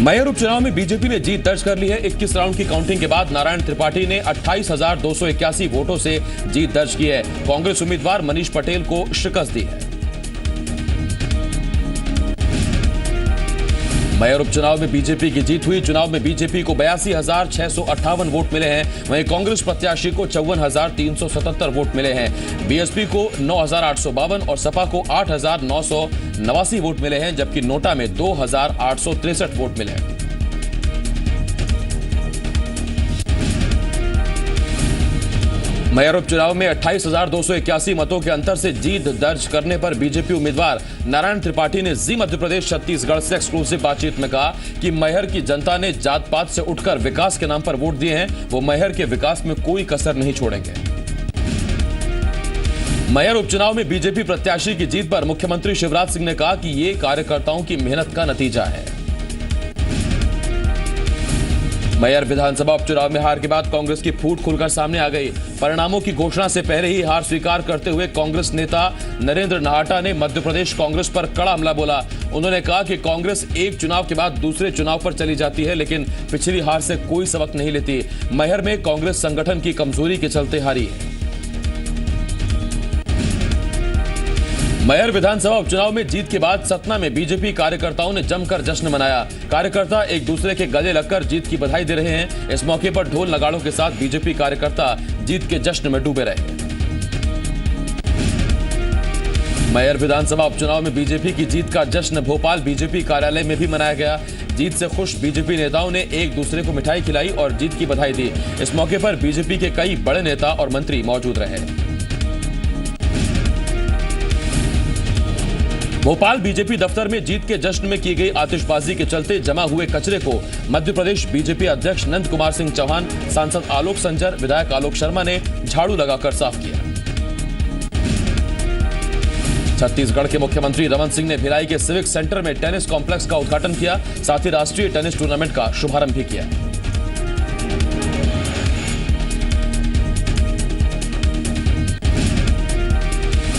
Mayor उपचुनाव में BJP ने जीत दर्ज कर ली है। 21 राउंड की काउंटिंग के बाद नारायण त्रिपाठी ने 28,281 वोटों से जीत दर्ज की है। कांग्रेस उम्मीदवार मनीष पटेल को शिकस्त दी है। मेयर उपचुनाव में बीजेपी की जीत हुई। चुनाव में बीजेपी को 82,658 वोट मिले हैं। वहीं कांग्रेस प्रत्याशी को 54,377 वोट मिले हैं। बीएसपी को 9,852 और सपा को 8,989 वोट मिले हैं, जबकि नोटा में 2,863 वोट मिले हैं। मेयर उपचुनाव में 28,281 मतों के अंतर से जीत दर्ज करने पर बीजेपी उम्मीदवार नारायण त्रिपाठी ने जी मध्य प्रदेश छत्तीसगढ़ से एक्सक्लूसिव बातचीत में कहा कि मैहर की जनता ने जात पात से उठकर विकास के नाम पर वोट दिए हैं। वो मैहर के विकास में कोई कसर नहीं छोड़ेंगे। मेयर उपचुनाव में बीजेपी प्रत्याशी की जीत पर मुख्यमंत्री शिवराज सिंह ने कहा कि ये कार्यकर्ताओं की मेहनत का नतीजा है। मेयर विधानसभा उपचुनाव में हार के बाद कांग्रेस की फूट खुलकर सामने आ गई। परिणामों की घोषणा से पहले ही हार स्वीकार करते हुए कांग्रेस नेता नरेंद्र नाहटा ने मध्य प्रदेश कांग्रेस पर कड़ा हमला बोला। उन्होंने कहा कि कांग्रेस एक चुनाव के बाद दूसरे चुनाव पर चली जाती है, लेकिन पिछली हार से कोई सबक नहीं लेती। मेयर में कांग्रेस संगठन की कमजोरी के चलते हारी है। मेयर विधानसभा उपचुनाव में जीत के बाद सतना में बीजेपी कार्यकर्ताओं ने जमकर जश्न मनाया। कार्यकर्ता एक दूसरे के गले लगकर जीत की बधाई दे रहे हैं। इस मौके पर ढोल नगाड़ों के साथ बीजेपी कार्यकर्ता जीत के जश्न में डूबे रहे। मेयर विधानसभा उपचुनाव में बीजेपी की जीत का जश्न भोपाल बीजेपी कार्यालय में भी मनाया गया। जीत से खुश बीजेपी नेताओं ने एक दूसरे को मिठाई खिलाई और जीत की बधाई दी। इस मौके पर बीजेपी के कई बड़े नेता और मंत्री मौजूद रहे। भोपाल बीजेपी दफ्तर में जीत के जश्न में की गई आतिशबाजी के चलते जमा हुए कचरे को मध्य प्रदेश बीजेपी अध्यक्ष नंद कुमार सिंह चौहान, सांसद आलोक संजर, विधायक आलोक शर्मा ने झाड़ू लगाकर साफ किया। छत्तीसगढ़ के मुख्यमंत्री रमन सिंह ने भिलाई के सिविक सेंटर में टेनिस कॉम्प्लेक्स का उद्घाटन किया, साथ ही राष्ट्रीय टेनिस टूर्नामेंट का शुभारंभ भी किया।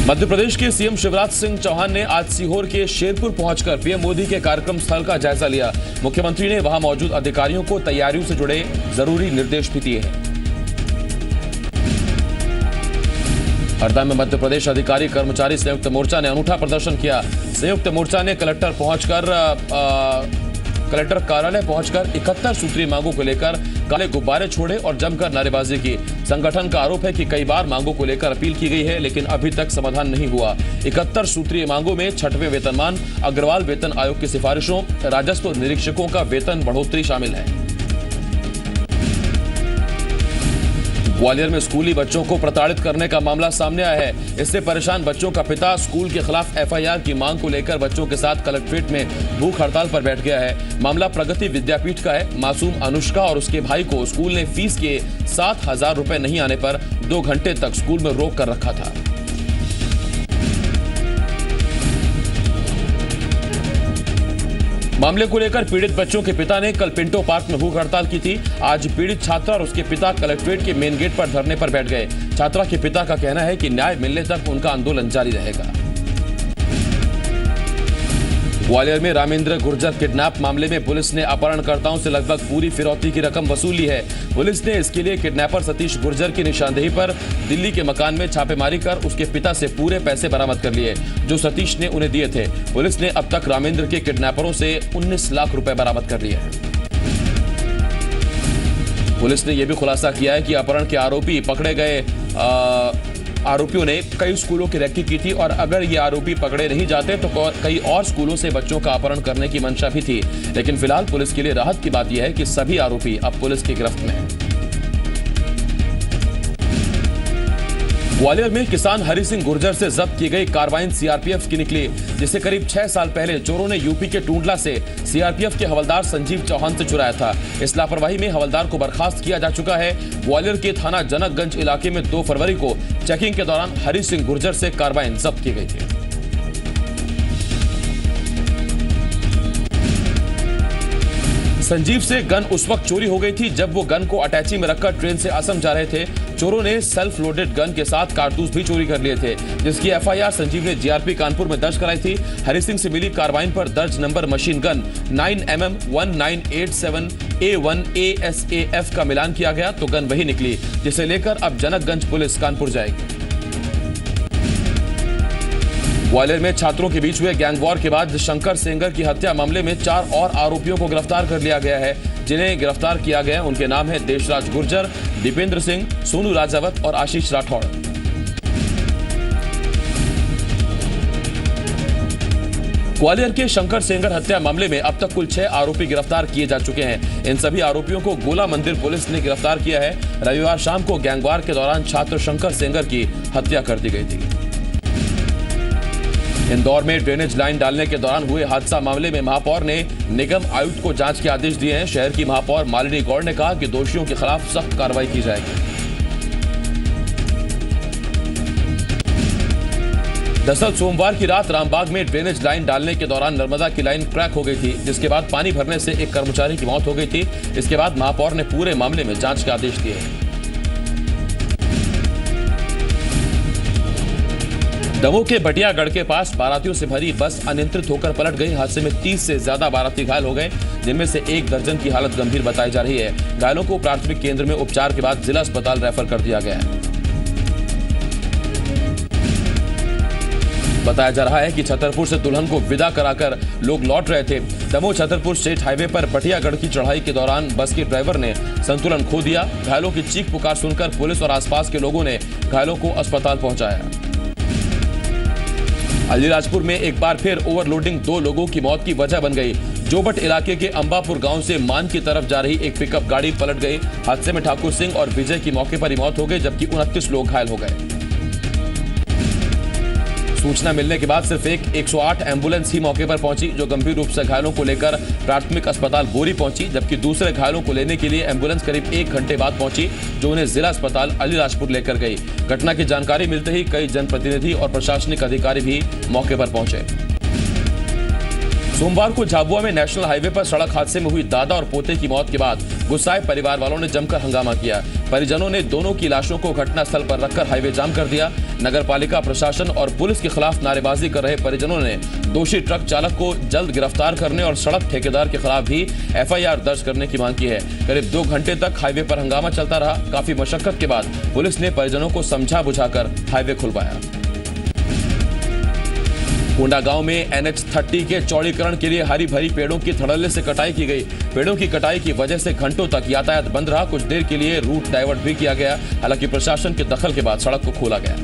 मध्य प्रदेश के सीएम शिवराज सिंह चौहान ने आज सीहोर के शेरपुर पहुंचकर पीएम मोदी के कार्यक्रम स्थल का जायजा लिया। मुख्यमंत्री ने वहां मौजूद अधिकारियों को तैयारियों से जुड़े जरूरी निर्देश भी दिए हैं। हरदा में मध्य प्रदेश अधिकारी कर्मचारी संयुक्त मोर्चा ने अनूठा प्रदर्शन किया। संयुक्त मोर्चा ने कलेक्टर कार्यालय पहुंचकर 71 सूत्रीय मांगों को लेकर काले गुब्बारे छोड़े और जमकर नारेबाजी की। संगठन का आरोप है कि कई बार मांगों को लेकर अपील की गई है, लेकिन अभी तक समाधान नहीं हुआ। 71 सूत्रीय मांगों में 6वें वेतनमान, अग्रवाल वेतन आयोग की सिफारिशों, राजस्व निरीक्षकों का वेतन बढ़ोतरी शामिल है। ग्वालियर में स्कूली बच्चों को प्रताड़ित करने का मामला सामने आया है। इससे परेशान बच्चों का पिता स्कूल के खिलाफ एफआईआर की मांग को लेकर बच्चों के साथ कलेक्ट्रेट में भूख हड़ताल पर बैठ गया है। मामला प्रगति विद्यापीठ का है। मासूम अनुष्का और उसके भाई को स्कूल ने फीस के 7,000 रुपए नहीं आने पर 2 घंटे तक स्कूल में रोक कर रखा था। मामले को लेकर पीड़ित बच्चों के पिता ने कल पिंटो पार्क में भूख हड़ताल की थी। आज पीड़ित छात्रा और उसके पिता कलेक्ट्रेट के मेन गेट पर धरने पर बैठ गए। छात्रा के पिता का कहना है कि न्याय मिलने तक उनका आंदोलन जारी रहेगा। ग्वालियर में रामेंद्र गुर्जर किडनैप मामले में पुलिस ने अपहरणकर्ताओं से लगभग पूरी फिरौती की रकम वसूल ली है। पुलिस ने इसके लिए किडनैपर सतीश गुर्जर की निशानदेही पर दिल्ली के मकान में छापेमारी कर उसके पिता से पूरे पैसे बरामद कर लिए, जो सतीश ने उन्हें दिए थे। पुलिस ने अब तक रामेंद्र के किडनैपरों से 19 लाख रुपए बरामद कर लिए हैं। पुलिस ने यह भी खुलासा किया है कि अपहरण के आरोपी पकड़े गए आरोपियों ने कई स्कूलों की रैकी की थी और अगर ये आरोपी पकड़े नहीं जाते तो कई और स्कूलों से बच्चों का अपहरण करने की मंशा भी थी। लेकिन फिलहाल पुलिस के लिए राहत की बात यह है कि सभी आरोपी अब पुलिस की गिरफ्त में हैं। ग्वालियर में किसान हरि सिंह गुर्जर से जब्त की गई कार्बाइन सीआरपीएफ की निकली, जिसे करीब 6 साल पहले चोरों ने यूपी के टूंडला से सीआरपीएफ के हवलदार संजीव चौहान से चुराया था। इस लापरवाही में हवलदार को बर्खास्त किया जा चुका है। ग्वालियर के थाना जनकगंज इलाके में 2 फरवरी को चेकिंग के दौरान हरि सिंह गुर्जर से कार्बाइन जब्त की गई थी। संजीव से गन उस वक्त चोरी हो गई थी जब वो गन को अटैची में रखकर ट्रेन से असम जा रहे थे। चोरों ने सेल्फ लोडेड गन के साथ कारतूस भी चोरी कर लिए थे, जिसकी एफआईआर संजीव ने जीआरपी कानपुर में दर्ज कराई थी। हरि सिंह से मिली कार्बाइन पर दर्ज number machine gun 9mm 1987 A1 ASAF का मिलान किया गया तो गन वही निकली, जिसे लेकर अब जनकगंज पुलिस कानपुर जाएगी। ग्वालियर में छात्रों के बीच हुए गैंग वॉर के बाद शंकर सेंगर की हत्या मामले में 4 और आरोपियों को गिरफ्तार कर लिया गया है। जिन्हें गिरफ्तार किया गया उनके नाम है देशराज गुर्जर, दीपेंद्र सिंह, सोनू राजावत और आशीष राठौड़। ग्वालियर के शंकर सेंगर हत्या मामले में अब तक कुल 6 आरोपी गिरफ्तार किए जा चुके हैं। इन सभी आरोपियों को गोला मंदिर पुलिस ने गिरफ्तार किया है। रविवार शाम को गैंगवार के दौरान छात्र शंकर सेंगर की हत्या कर दी गई थी। इंदौर में ड्रेनेज लाइन डालने के दौरान हुए हादसा मामले में महापौर ने निगम आयुक्त को जांच के आदेश दिए हैं। शहर की महापौर मालिनी गौड़ ने कहा कि दोषियों के खिलाफ सख्त कार्रवाई की जाएगी। दरअसल सोमवार की रात रामबाग में ड्रेनेज लाइन डालने के दौरान नर्मदा की लाइन क्रैक हो गई थी, जिसके बाद पानी भरने से एक कर्मचारी की मौत हो गई थी। इसके बाद महापौर ने पूरे मामले में जांच के आदेश दिए। दमोह के बटियागढ़ के पास बारातियों से भरी बस अनियंत्रित होकर पलट गई। हादसे में 30 से ज्यादा बाराती घायल हो गए, जिनमें से 1 दर्जन की हालत गंभीर बताई जा रही है। घायलों को प्राथमिक केंद्र में उपचार के बाद जिला अस्पताल रेफर कर दिया गया है। बताया जा रहा है कि छतरपुर से दुल्हन को विदा कराकर लोग लौट रहे थे। दमोह छतरपुर स्टेट हाईवे पर बटियागढ़ की चढ़ाई के दौरान बस के ड्राइवर ने संतुलन खो दिया। घायलों की चीख पुकार सुनकर पुलिस और आसपास के लोगों ने घायलों को अस्पताल पहुंचाया। अलीराजपुर में एक बार फिर ओवरलोडिंग 2 लोगों की मौत की वजह बन गई। जोबट इलाके के अंबापुर गांव से मान की तरफ जा रही एक पिकअप गाड़ी पलट गई। हादसे में ठाकुर सिंह और विजय की मौके पर ही मौत हो गई, जबकि 29 लोग घायल हो गए। सूचना मिलने के बाद सिर्फ एक 108 एम्बुलेंस ही मौके पर पहुंची, जो गंभीर रूप से घायलों को लेकर प्राथमिक अस्पताल बोरी पहुंची, जबकि दूसरे घायलों को लेने के लिए एम्बुलेंस करीब 1 घंटे बाद पहुंची, जो उन्हें जिला अस्पताल अलीराजपुर लेकर गई। घटना की जानकारी मिलते ही कई जनप्रतिनिधि और प्रशासनिक अधिकारी भी मौके पर पहुंचे। सोमवार को झाबुआ में नेशनल हाईवे पर सड़क हादसे में हुई दादा और पोते की मौत के बाद गुस्साए परिवार वालों ने जमकर हंगामा किया। परिजनों ने दोनों की लाशों को घटनास्थल पर रखकर हाईवे जाम कर दिया। नगरपालिका प्रशासन और पुलिस के खिलाफ नारेबाजी कर रहे परिजनों ने दोषी ट्रक चालक को जल्द गिरफ्तार करने और सड़क ठेकेदार के खिलाफ भी एफआईआर दर्ज करने की मांग की है। करीब 2 घंटे तक हाईवे पर हंगामा चलता रहा। काफी मशक्कत के बाद पुलिस ने परिजनों को समझा बुझाकर हाईवे खुलवाया। कोंडा गांव में NH30 के चौड़ीकरण के लिए हरी भरी पेड़ों की धड़ल्ले से कटाई की गई। पेड़ों की कटाई की वजह से घंटों तक यातायात बंद रहा। कुछ देर के लिए रूट डाइवर्ट भी किया गया। हालांकि प्रशासन के दखल के बाद सड़क को खोला गया।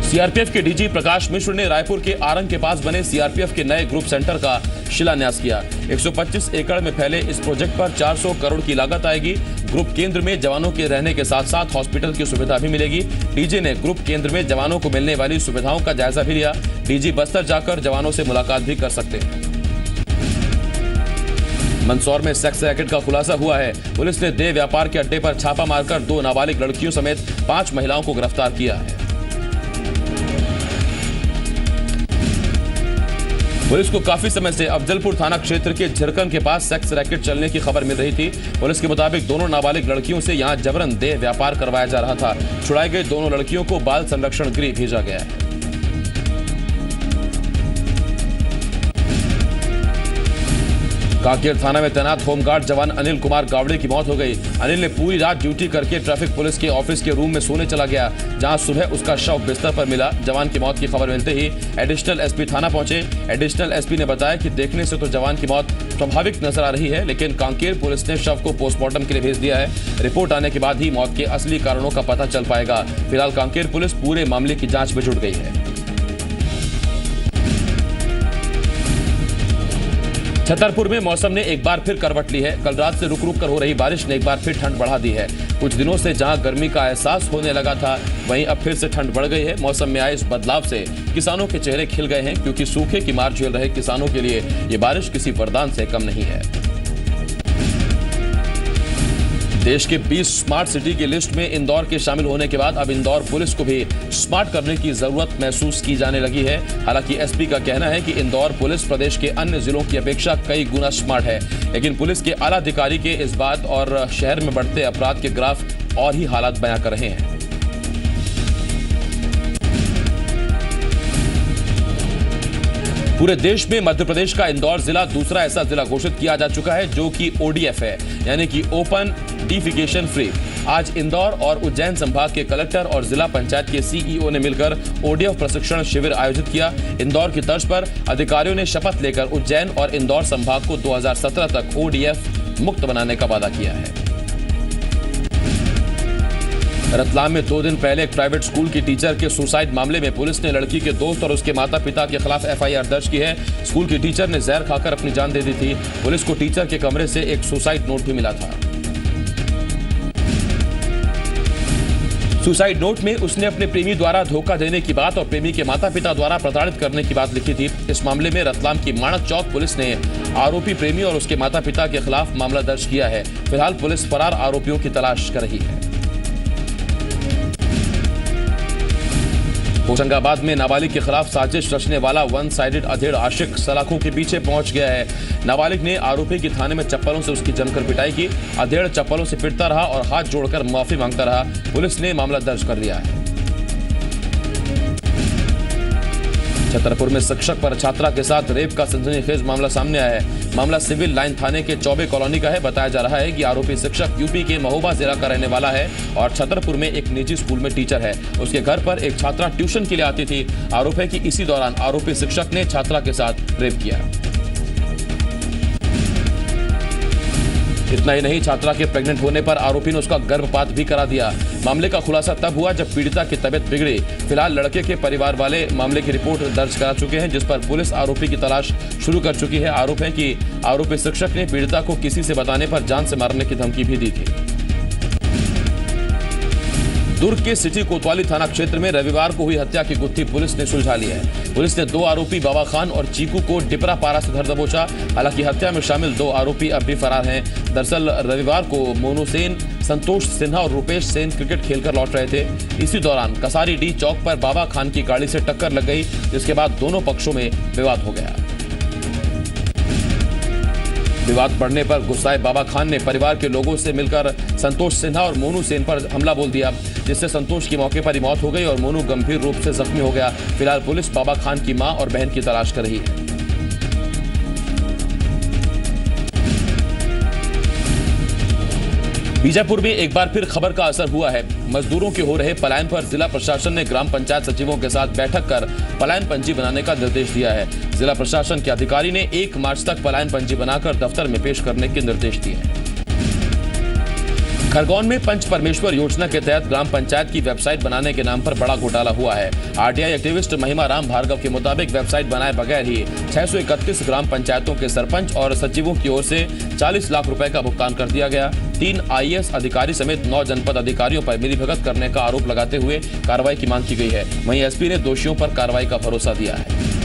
सीआरपीएफ के डीजी प्रकाश मिश्र ने रायपुर के आरंग के पास बने सीआरपीएफ के नए ग्रुप सेंटर का शिलान्यास किया। 125 एकड़ में फैले इस प्रोजेक्ट पर 400 करोड़ की लागत आएगी। ग्रुप केंद्र में जवानों के रहने के साथ साथ हॉस्पिटल की सुविधा भी मिलेगी। डीजी ने ग्रुप केंद्र में जवानों को मिलने वाली सुविधाओं का जायजा भी लिया। डीजी बस्तर जाकर जवानों से मुलाकात भी कर सकते हैं। मंदसौर में सेक्स रैकेट का खुलासा हुआ है। पुलिस ने देह व्यापार के अड्डे पर छापा मारकर 2 नाबालिग लड़कियों समेत 5 महिलाओं को गिरफ्तार किया है। पुलिस को काफी समय से अफजलपुर थाना क्षेत्र के झिरकन के पास सेक्स रैकेट चलने की खबर मिल रही थी। पुलिस के मुताबिक दोनों नाबालिग लड़कियों से यहां जबरन देह व्यापार करवाया जा रहा था। छुड़ाई गई दोनों लड़कियों को बाल संरक्षण गृह भेजा गया है। कांकेर थाना में तैनात होमगार्ड जवान अनिल कुमार गावड़े की मौत हो गई। अनिल ने पूरी रात ड्यूटी करके ट्रैफिक पुलिस के ऑफिस के रूम में सोने चला गया, जहां सुबह उसका शव बिस्तर पर मिला। जवान की मौत की खबर मिलते ही एडिशनल एसपी थाना पहुंचे। एडिशनल एसपी ने बताया कि देखने से तो जवान की मौत स्वाभाविक नजर आ रही है, लेकिन कांकेर पुलिस ने शव को पोस्टमार्टम के लिए भेज दिया है। रिपोर्ट आने के बाद ही मौत के असली कारणों का पता चल पाएगा। फिलहाल कांकेर पुलिस पूरे मामले की जांच में जुट गई है। छतरपुर में मौसम ने एक बार फिर करवट ली है। कल रात से रुक रुक कर हो रही बारिश ने एक बार फिर ठंड बढ़ा दी है। कुछ दिनों से जहां गर्मी का एहसास होने लगा था, वहीं अब फिर से ठंड बढ़ गई है। मौसम में आए इस बदलाव से किसानों के चेहरे खिल गए हैं, क्योंकि सूखे की मार झेल रहे किसानों के लिए ये बारिश किसी वरदान से कम नहीं है। देश के 20 स्मार्ट सिटी की लिस्ट में इंदौर के शामिल होने के बाद अब इंदौर पुलिस को भी स्मार्ट करने की जरूरत महसूस की जाने लगी है। हालांकि एसपी का कहना है कि इंदौर पुलिस प्रदेश के अन्य जिलों की अपेक्षा कई गुना स्मार्ट है, लेकिन पुलिस के आला अधिकारी के इस बात और शहर में बढ़ते अपराध के ग्राफ और ही हालात बयां कर रहे हैं। पूरे देश में मध्य प्रदेश का इंदौर जिला दूसरा ऐसा जिला घोषित किया जा चुका है जो कि ओडीएफ है, यानी कि ओपन डिफिकेशन फ्री। आज इंदौर और उज्जैन संभाग के कलेक्टर और जिला पंचायत के सीईओ ने मिलकर ओडीएफ प्रशिक्षण शिविर आयोजित किया। इंदौर की तर्ज पर अधिकारियों ने शपथ लेकर उज्जैन और इंदौर संभाग को 2017 तक ओडीएफ मुक्त बनाने का वादा किया है। रतलाम में 2 दिन पहले एक प्राइवेट स्कूल की टीचर के सुसाइड मामले में पुलिस ने लड़की के दोस्त और उसके माता पिता के खिलाफ एफआईआर दर्ज की है। स्कूल की टीचर ने जहर खाकर अपनी जान दे दी थी। पुलिस को टीचर के कमरे से एक सुसाइड नोट भी मिला था। सुसाइड नोट में उसने अपने प्रेमी द्वारा धोखा देने की बात और प्रेमी के माता पिता द्वारा प्रताड़ित करने की बात लिखी थी। इस मामले में रतलाम की माणक चौक पुलिस ने आरोपी प्रेमी और उसके माता पिता के खिलाफ मामला दर्ज किया है। फिलहाल पुलिस फरार आरोपियों की तलाश कर रही है। होशंगाबाद में नाबालिग के खिलाफ साजिश रचने वाला वन साइडेड अधेड़ आशिक सलाखों के पीछे पहुंच गया है। नाबालिग ने आरोपी की थाने में चप्पलों से उसकी जमकर पिटाई की। अधेड़ चप्पलों से पिटता रहा और हाथ जोड़कर माफी मांगता रहा। पुलिस ने मामला दर्ज कर लिया है। छतरपुर में शिक्षक पर छात्रा के साथ रेप का सनसनीखेज मामला सामने आया है। मामला सिविल लाइन थाने के चौबे कॉलोनी का है। बताया जा रहा है कि आरोपी शिक्षक यूपी के महोबा जिला का रहने वाला है और छतरपुर में एक निजी स्कूल में टीचर है। उसके घर पर एक छात्रा ट्यूशन के लिए आती थी। आरोप है कि इसी दौरान आरोपी शिक्षक ने छात्रा के साथ रेप किया। इतना ही नहीं, छात्रा के प्रेग्नेंट होने पर आरोपी ने उसका गर्भपात भी करा दिया। मामले का खुलासा तब हुआ जब पीड़िता की तबीयत बिगड़ी। फिलहाल लड़के के परिवार वाले मामले की रिपोर्ट दर्ज करा चुके हैं, जिस पर पुलिस आरोपी की तलाश शुरू कर चुकी है। आरोप है कि आरोपी शिक्षक ने पीड़िता को किसी से बताने पर जान से मारने की धमकी भी दी थी। दुर्ग के सिटी कोतवाली थाना क्षेत्र में रविवार को हुई हत्या की गुत्थी पुलिस ने सुलझा ली है। पुलिस ने 2 आरोपी बाबा खान और चीकू को डिपरा पारा से धर दबोचा। हालांकि हत्या में शामिल 2 आरोपी अब भी फरार हैं। दरअसल रविवार को मोनू सेन, संतोष सिन्हा और रुपेश सेन क्रिकेट खेलकर लौट रहे थे। इसी दौरान कसारी डी चौक पर बाबा खान की गाड़ी से टक्कर लग गई, जिसके बाद दोनों पक्षों में विवाद हो गया। विवाद बढ़ने पर गुस्साए बाबा खान ने परिवार के लोगों से मिलकर संतोष सिन्हा और मोनू सेन पर हमला बोल दिया, जिससे संतोष की मौके पर ही मौत हो गई और मोनू गंभीर रूप से जख्मी हो गया। फिलहाल पुलिस बाबा खान की मां और बहन की तलाश कर रही है। बीजापुर में एक बार फिर खबर का असर हुआ है। मजदूरों के हो रहे पलायन पर जिला प्रशासन ने ग्राम पंचायत सचिवों के साथ बैठक कर पलायन पंजी बनाने का निर्देश दिया है। जिला प्रशासन के अधिकारी ने 1 मार्च तक पलायन पंजी बनाकर दफ्तर में पेश करने के निर्देश दिए हैं। खरगोन में पंच परमेश्वर योजना के तहत ग्राम पंचायत की वेबसाइट बनाने के नाम पर बड़ा घोटाला हुआ है। आरटीआई एक्टिविस्ट महिमा राम भार्गव के मुताबिक वेबसाइट बनाए बगैर ही 631 ग्राम पंचायतों के सरपंच और सचिवों की ओर से 40 लाख रुपए का भुगतान कर दिया गया। 3 आईएएस अधिकारी समेत 9 जनपद अधिकारियों पर मिलीभगत करने का आरोप लगाते हुए कार्रवाई की मांग की गई है। वहीं एसपी ने दोषियों पर कार्रवाई का भरोसा दिया है।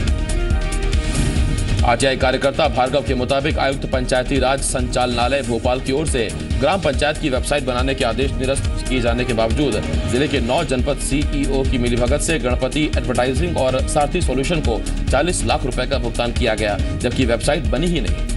आरटीआई कार्यकर्ता भार्गव के मुताबिक आयुक्त पंचायती राज संचालनालय भोपाल की ओर से ग्राम पंचायत की वेबसाइट बनाने के आदेश निरस्त किए जाने के बावजूद जिले के 9 जनपद सीईओ की मिलीभगत से गणपति एडवर्टाइजिंग और सारथी सॉल्यूशन को 40 लाख रुपए का भुगतान किया गया, जबकि वेबसाइट बनी ही नहीं।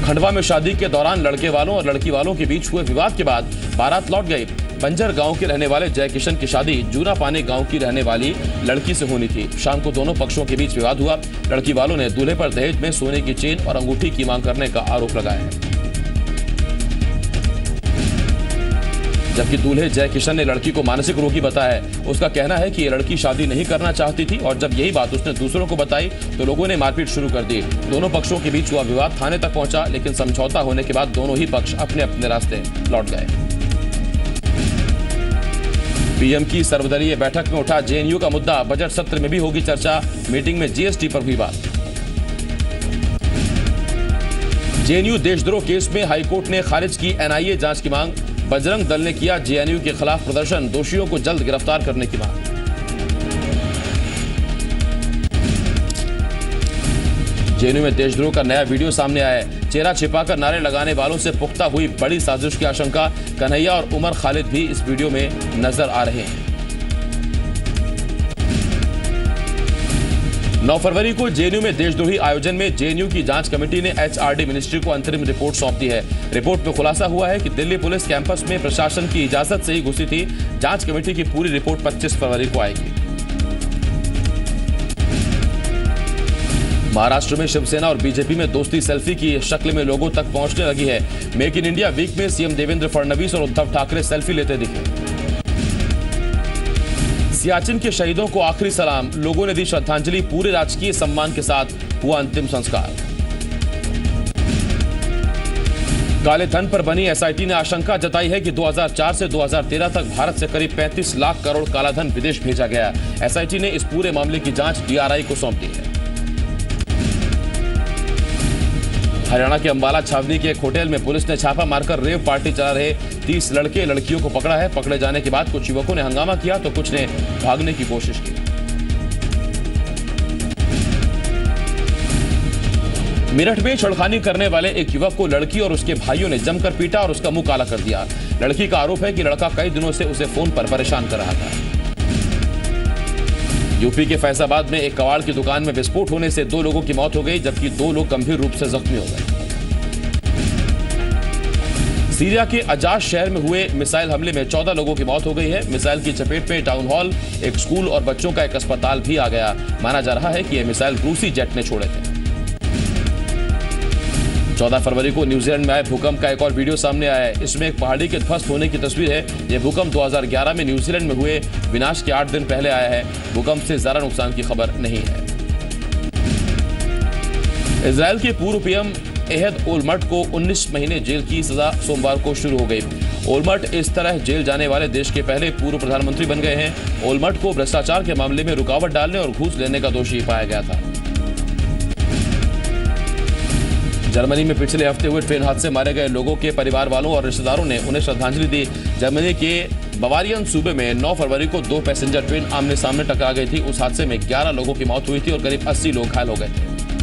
खंडवा में शादी के दौरान लड़के वालों और लड़की वालों के बीच हुए विवाद के बाद बारात लौट गई। बंजर गांव के रहने वाले जय किशन की शादी जूना पानी गांव की रहने वाली लड़की से होनी थी। शाम को दोनों पक्षों के बीच विवाद हुआ। लड़की वालों ने दूल्हे पर दहेज में सोने की चेन और अंगूठी की मांग करने का आरोप लगाया है, जबकि दूल्हे जय किशन ने लड़की को मानसिक रोगी बताया है। उसका कहना है कि ये लड़की शादी नहीं करना चाहती थी और जब यही बात उसने दूसरों को बताई तो लोगों ने मारपीट शुरू कर दी। दोनों पक्षों के बीच हुआ विवाद थाने तक पहुंचा, लेकिन समझौता होने के बाद दोनों ही पक्ष अपने अपने रास्ते लौट गए। पीएम की सर्वदलीय बैठक में उठा जेएनयू का मुद्दा। बजट सत्र में भी होगी चर्चा। मीटिंग में जीएसटी पर हुई बात। जेएनयू देशद्रोह केस में हाईकोर्ट ने खारिज की एनआईए जांच की मांग। बजरंग दल ने किया जेएनयू के खिलाफ प्रदर्शन। दोषियों को जल्द गिरफ्तार करने की मांग। जेएनयू में देशद्रोह का नया वीडियो सामने आया है। चेहरा छिपाकर नारे लगाने वालों से पुख्ता हुई बड़ी साजिश की आशंका। कन्हैया और उमर खालिद भी इस वीडियो में नजर आ रहे हैं। 9 फरवरी को जेएनयू में देशद्रोही आयोजन में जेएनयू की जांच कमेटी ने एचआरडी मिनिस्ट्री को अंतरिम रिपोर्ट सौंप दी है। रिपोर्ट में खुलासा हुआ है कि दिल्ली पुलिस कैंपस में प्रशासन की इजाजत से ही घुसी थी। जांच कमेटी की पूरी रिपोर्ट 25 फरवरी को आएगी। महाराष्ट्र में शिवसेना और बीजेपी में दोस्ती सेल्फी की शक्ल में लोगों तक पहुंचने लगी है। मेक इन इंडिया वीक में सीएम देवेंद्र फडणवीस और उद्धव ठाकरे सेल्फी लेते दिखे। सियाचिन के शहीदों को आखिरी सलाम, लोगों ने दी श्रद्धांजलि। पूरे राजकीय सम्मान के साथ हुआ अंतिम संस्कार। काले धन पर बनी एसआईटी ने आशंका जताई है कि 2004 से 2013 तक भारत से करीब 35 लाख करोड़ काला धन विदेश भेजा गया। एसआईटी ने इस पूरे मामले की जांच डीआरआई को सौंप दी है। हरियाणा के अंबाला छावनी के एक होटल में पुलिस ने छापा मारकर रेव पार्टी चला रहे 30 लड़के लड़कियों को पकड़ा है। पकड़े जाने के बाद कुछ युवकों ने हंगामा किया तो कुछ ने भागने की कोशिश की। मेरठ में छेड़खानी करने वाले एक युवक को लड़की और उसके भाइयों ने जमकर पीटा और उसका मुंह काला कर दिया। लड़की का आरोप है कि लड़का कई दिनों से उसे फोन पर परेशान कर रहा था। यूपी के फैजाबाद में एक कबाड़ की दुकान में विस्फोट होने से 2 लोगों की मौत हो गई, जबकि 2 लोग गंभीर रूप से जख्मी हो गए। सीरिया के अजाज शहर में हुए मिसाइल हमले में 14 लोगों की मौत हो गई है। मिसाइल की चपेट में टाउन हॉल, एक स्कूल और बच्चों का एक अस्पताल भी आ गया। माना जा रहा है कि यह मिसाइल रूसी जेट ने छोड़े थे। 14 फरवरी को न्यूजीलैंड में आए भूकंप का एक और वीडियो सामने आया है। इसमें एक पहाड़ी के ध्वस्त होने की तस्वीर है। यह भूकंप 2011 में न्यूजीलैंड में हुए विनाश के 8 दिन पहले आया है। भूकंप से ज्यादा नुकसान की खबर नहीं है। इजरायल के पूर्व पीएम एहद ओलमर्ट को 19 महीने जेल की सजा सोमवार को शुरू हो गई। ओलमर्ट इस तरह जेल जाने वाले देश के पहले पूर्व प्रधानमंत्री बन गए हैं। ओलमर्ट को भ्रष्टाचार के मामले में रुकावट डालने और घूस लेने का दोषी पाया गया था। जर्मनी में पिछले हफ्ते हुए ट्रेन हादसे मारे गए लोगों के परिवार वालों और रिश्तेदारों ने उन्हें श्रद्धांजलि दी। जर्मनी के बवारियन सूबे में 9 फरवरी को 2 पैसेंजर ट्रेन आमने सामने टकरा गई थी। उस हादसे में 11 लोगों की मौत हुई थी और करीब 80 लोग घायल हो गए थे।